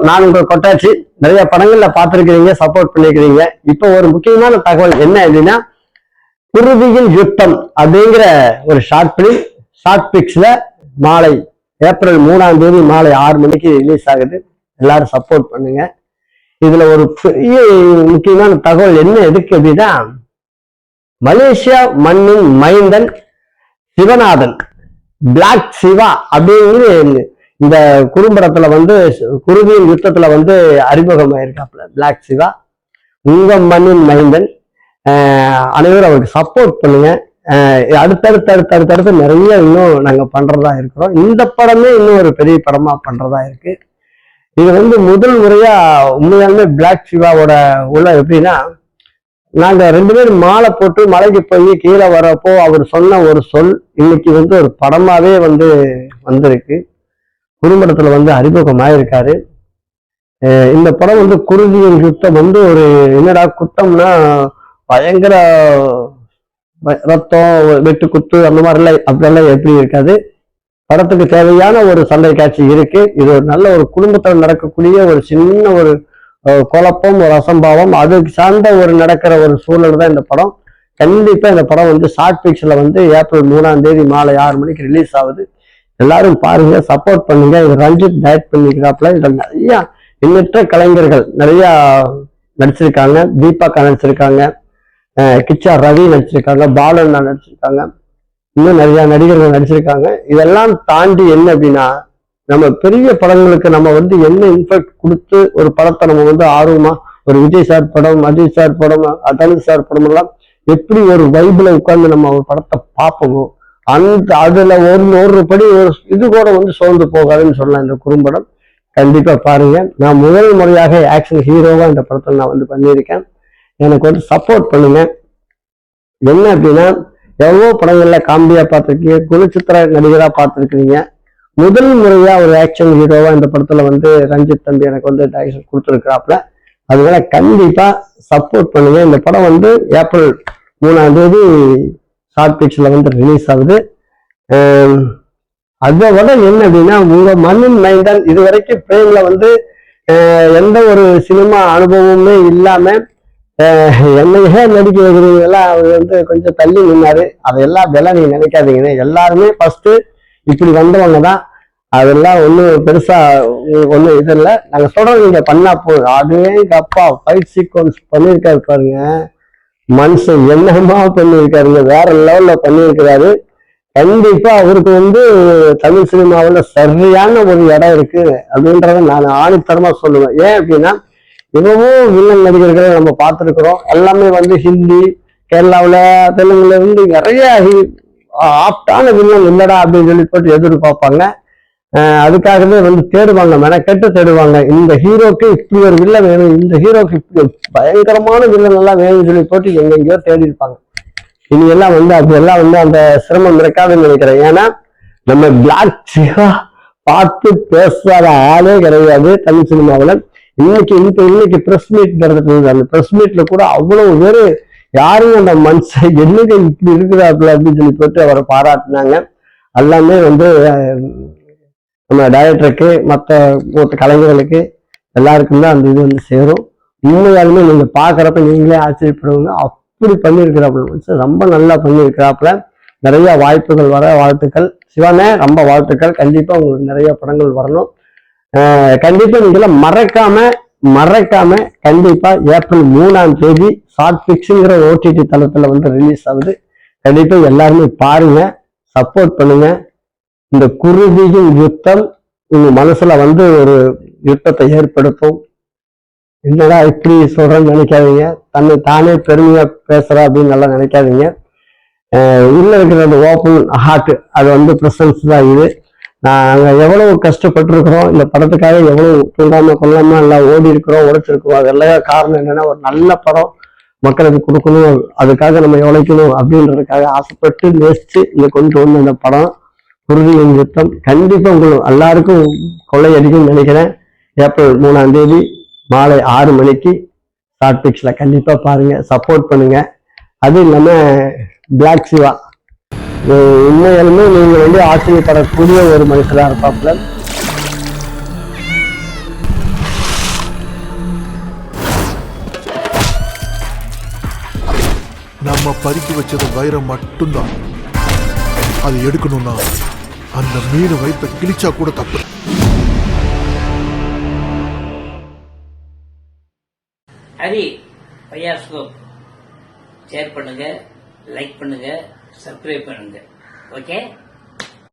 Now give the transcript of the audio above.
நான் உங்க கொட்டாச்சி. நிறைய படங்கள்ல பார்த்திருக்கிறீங்க, சப்போர்ட் பண்ணிருக்கிறீங்க. இப்போ ஒரு முக்கியமான தகவல் என்ன அப்படின்னா, குருதியின் யுத்தம் அப்படிங்கிற ஒரு ஷார்ட் பிக்ஸ்ல மாலை ஏப்ரல் 3ஆம் தேதி மாலை 6 மணிக்கு ரிலீஸ் ஆகுது. எல்லாரும் சப்போர்ட் பண்ணுங்க. இதுல ஒரு பெரிய முக்கியமான தகவல் என்ன எதுக்கு அப்படின்னா, மலேசியா மண்ணின் மைந்தன் சிவநாதன், பிளாக் சிவா அப்படிங்கிற இந்த குறும்படத்துல குருதியின் யுத்தத்துல அறிமுகமாயிருக்காப்ல. பிளாக் சிவா உங்க மண்ணின் மைந்தன். அனைவரும் அவருக்கு சப்போர்ட் பண்ணுங்க. அடுத்தடுத்து நிறைய இன்னும் நாங்க பண்றதா இருக்கிறோம். இந்த படமே இன்னும் ஒரு பெரிய படமா பண்றதா இருக்கு. இது முதல் முறையா உண்மையாலுமே பிளாக் சிவாவோட உள்ள எப்படின்னா, நாங்க 2 பேரும் மாலை போட்டு மலைக்கு போய் கீழே வரப்போ அவர் சொன்ன ஒரு சொல் இன்னைக்கு ஒரு படமாவே வந்திருக்கு. குறும்படத்துல அறிமுகமாயிருக்காரு. இந்த படம் குருதியின் யுத்தம் ஒரு என்னடா குத்தம்னா பயங்கர ரத்தம் வெட்டு குத்து அந்த மாதிரி எல்லாம் அப்படியெல்லாம் எப்படி இருக்காது. படத்துக்கு தேவையான ஒரு சண்டை காட்சி இருக்கு. இது ஒரு நல்ல ஒரு குடும்பத்தில் நடக்கக்கூடிய ஒரு சின்ன ஒரு குழப்பம், ஒரு அசம்பாவம், அதுக்கு சார்ந்த ஒரு நடக்கிற ஒரு சூழல் தான் இந்த படம். கண்டிப்பா இந்த படம் ஷார்ட் பிக்ஸ்ல ஏப்ரல் 3ஆம் தேதி மாலை 6 மணிக்கு ரிலீஸ் ஆகுது. எல்லாரும் பாருங்க, சப்போர்ட் பண்ணுங்க. இது ரஞ்சித் டைரக்ட் பண்ணிக்கிறாப்ல. இதுல நிறைய எண்ணற்ற கலைஞர்கள் நிறைய நடிச்சிருக்காங்க. தீபாக்கா நடிச்சிருக்காங்க, கிச்சா ரவி நடிச்சிருக்காங்க, பாலண்ணா நடிச்சிருக்காங்க, இன்னும் நிறைய நடிகர்கள் நடிச்சிருக்காங்க. இதெல்லாம் தாண்டி என்ன அப்படின்னா, நம்ம பெரிய படங்களுக்கு நம்ம என்ன இன்ஃபெக்ட் கொடுத்து ஒரு படத்தை நம்ம ஆர்வமா ஒரு விஜய் சார் படம், அஜித் சார் படம், தனுஷ் சார் படம் எல்லாம் எப்படி ஒரு வைபிள உட்கார்ந்து நம்ம ஒரு படத்தை பார்ப்போமோ அதுல ஒரு படி ஒரு இது கூட சோர்ந்து போகாதுன்னு சொல்லலாம். இந்த குறும்படம் கண்டிப்பா பாருங்க. நான் முதல் முறையாக ஆக்ஷன் ஹீரோவா இந்த படத்தை நான் பண்ணியிருக்கேன். எனக்கு சப்போர்ட் பண்ணுங்க. என்ன அப்படின்னா, எவ்வளவோ படங்கள்ல காமெடியா பார்த்திருக்கீங்க, குணச்சித்திர நடிகரா பார்த்திருக்கிறீங்க. முதல் முறையா ஒரு ஆக்ஷன் ஹீரோவா இந்த படத்துல ரஞ்சித் தம்பி எனக்கு டைரக்ஷன் கொடுத்துருக்கிறாப்ல. அதனால கண்டிப்பா சப்போர்ட் பண்ணுங்க. இந்த படம் ஏப்ரல் 3ஆம் தேதி ஷார்ட் பிக்ஸ்ல ரிலீஸ் ஆகுது. அதை விட என்ன அப்படின்னா, உங்க மண்ணின் மைந்தன் இதுவரைக்கும் பிரேம்ல எந்த ஒரு சினிமா அனுபவமுமே இல்லாம என்னையே நடிக்க வைக்கிறீங்களா, அவர் கொஞ்சம் தள்ளி நின்னாரு. அதையெல்லாம் விலை நீங்க நினைக்காதீங்கன்னு. எல்லாருமே ஃபர்ஸ்ட் இப்படி வந்தவங்க தான். அதெல்லாம் ஒன்றும் பெருசா ஒன்றும் இது இல்லை. நாங்க சொல்றோம், நீங்க பண்ணா போதும். அதுவே எங்க அப்பா ஃபைட் சீக்வன்ஸ் பண்ணியிருக்காரு பாருங்க. மனுஷன் என்னமா பண்ணியிருக்காருங்க, வேற லெவல்ல பண்ணியிருக்கிறாரு. கண்டிப்பா அவருக்கு தமிழ் சினிமாவில் சரியான ஒரு இடம் இருக்கு அப்படின்றத நான் ஆணித்தரமா சொல்லுவேன். ஏன் அப்படின்னா, இன்னமும் வில்லன் நடிகர்களை நம்ம பார்த்துருக்கிறோம். எல்லாமே ஹிந்தி, கேரளாவில், தெலுங்குல நிறைய ஆப்டான வில்லன் இல்லடா அப்படின்னு சொல்லி போட்டு எதிர்பார்ப்பாங்க. அதுக்காகவே தேடுவாங்க, மெனக்கெட்டு தேடுவாங்க. இந்த ஹீரோக்கு இப்படி ஒரு வில்லன் வேணும், இந்த ஹீரோக்கு இப்படி பயங்கரமான வில்லன் எல்லாம் வேணும்னு சொல்லி போட்டு எங்கெங்கயோ தேடி இருப்பாங்க. இனி எல்லாம் அப்படி எல்லாம் அந்த சிரமம் இருக்காதுன்னு நினைக்கிறேன். ஏன்னா நம்ம பிளாக் சிவா பார்த்து பேசாத ஆளே கிடையாது தமிழ் சினிமாவில். இன்னைக்கு பிரஸ் மீட் நடந்துட்டு, அந்த பிரஸ் மீட்ல கூட அவ்வளவு பேரு யாரும் அந்த மனுஷன் என்னங்க இப்படி இருக்குதாப்புல அப்படின்னு சொல்லி போட்டு அவரை பாராட்டினாங்க. எல்லாமே நம்ம டைரக்டருக்கு, மற்ற கலைஞர்களுக்கு எல்லாருக்கும் தான் அந்த இது சேரும். உண்மையாலுமே நீங்க பாக்குறப்ப நீங்களே ஆச்சரியப்படுவீங்க. அப்படி பண்ணியிருக்கிறாப்புல, ரொம்ப நல்லா பண்ணியிருக்கிறாப்புல. நிறைய வாய்ப்புகள் வர வாழ்த்துக்கள். சிவானே ரொம்ப வாழ்த்துக்கள். கண்டிப்பா உங்களுக்கு நிறைய படங்கள் வரணும். கண்டிப்பா நீங்களாம் மறக்காம கண்டிப்பா ஏப்ரல் 3ஆம் தேதி ஷார்ட் பிக்ஸ்ங்கிற OTT தளத்துல ரிலீஸ் ஆகுது. கண்டிப்பா எல்லாருமே பாருங்க, சப்போர்ட் பண்ணுங்க. இந்த குருதியின் யுத்தம் உங்க மனசுல ஒரு யுத்தத்தை ஏற்படுத்தும். என்னடா இப்படி சொல்றேன்னு நினைக்காதீங்க. தன்னை தானே பெருமையா பேசுற அப்படின்னு நல்லா நினைக்காதீங்க. உள்ள இருக்கிற அந்த ஓப்பன் ஹார்ட் அது பிரசன்ஸ் தான் இது. நாங்க எவ்வளவு கஷ்டப்பட்டிருக்கிறோம், இந்த படத்துக்காக எவ்வளவு தூங்காம கொள்ளாம எல்லாம் ஓடி இருக்கிறோம், உழைச்சிருக்கிறோம். அதெல்லாம் காரணம் என்னன்னா, ஒரு நல்ல படம் மக்களுக்கு கொடுக்கணும், அதுக்காக நம்ம உழைக்கணும் அப்படின்றதுக்காக ஆசைப்பட்டு நேசிச்சு இங்க கொண்டு வந்த இந்த படம் குருதியின் யுத்தம் கண்டிப்பா உங்களுக்கு எல்லாருக்கும் கொள்ளையடிக்கும்னு நினைக்கிறேன். ஏப்ரல் 3ஆம் தேதி மாலை 6 மணிக்கு ஷார்ட் பிக்ஸ்ல கண்டிப்பா பாருங்க, சப்போர்ட் பண்ணுங்க. அது இல்லாம பிளாக் சிவா உண்மையாலுமே நீங்க ஆச்சரியப்படக்கூடிய ஒரு மனுஷனா இருப்பாப்புல. நம்ம பறிக்க வச்சது வைரம் மட்டும்தான். அது எடுக்கணும்னா அந்த மீன் வயிற்ற கிழிச்சா கூட தப்பு. ஹரி பையாஸ்கோப் ஷேர் பண்ணுங்க, லைக் பண்ணுங்க, சப்ஸ்கிரைப் பண்ணுங்க. ஓகே.